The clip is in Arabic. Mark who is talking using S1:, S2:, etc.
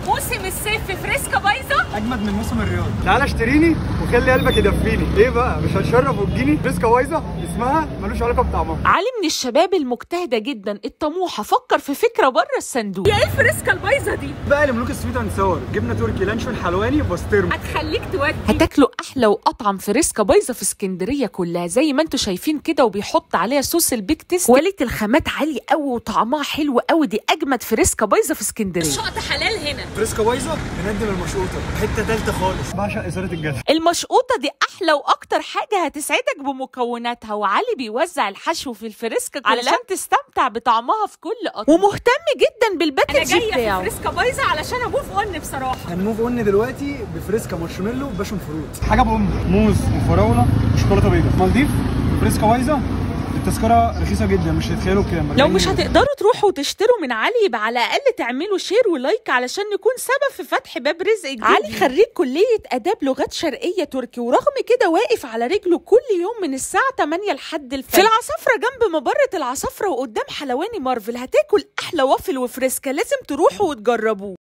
S1: موسم الصيف في فريسكا بايظه
S2: اجمد من موسم الرياض. تعالى اشتريني وخلي قلبك يدفيني. ايه بقى مش هتشرف وتجيني؟ فريسكا بايظه اسمها ملوش علاقه بطعمها.
S1: علي من الشباب المجتهده جدا الطموحه فكر في فكره بره الصندوق. يا ايه الفريسكا البايظه دي؟
S2: بقى لملوك السويت اند ساور، جبنه تركي لانشون حلواني بسطرمه
S1: هتخليك تودي. هتاكلوا احلى واطعم فريسكا بايظه في اسكندريه كلها زي ما انتم شايفين كده، وبيحط عليها صوص البيك تيست. كواليتي الخامات عالي قوي وطعمها حلو قوي. دي اجمد فريسكا بايظه في اسكندريه. الشقط حلال هنا.
S2: فريسكا بايظه بنقدم المشقوطه حته ثالثه خالص. بعشق اثاره الجسد.
S1: المشقوطه دي احلى واكتر حاجه هتسعدك بمكوناتها، وعلي بيوزع الحشو في الفريسكا علشان تستمتع بطعمها في كل قطعه، ومهتم جدا بالباكج بتاعه. انا جايه في فريسكا بايظه علشان اموف اون بصراحه.
S2: هنموف اون دلوقتي بفريسكا مارشميلو وباشون فروت. حاجه بأم موز وفراوله وشوكولاته بيضاء. مالديف فريسكا بايظه. التذكره رخيصه جدا، مش هتخيلوا بكام.
S1: لو مش هتقدروا تروحوا وتشتروا من علي يبقى على الاقل تعملوا شير ولايك علشان نكون سبب في فتح باب رزق جديد. علي خريج كليه اداب لغات شرقيه تركي، ورغم كده واقف على رجله كل يوم من الساعه 8 لحد الفجر في العصافره جنب مبره العصافره وقدام حلواني مارفل. هتاكل احلى وافل وفريسكا، لازم تروحوا وتجربوه.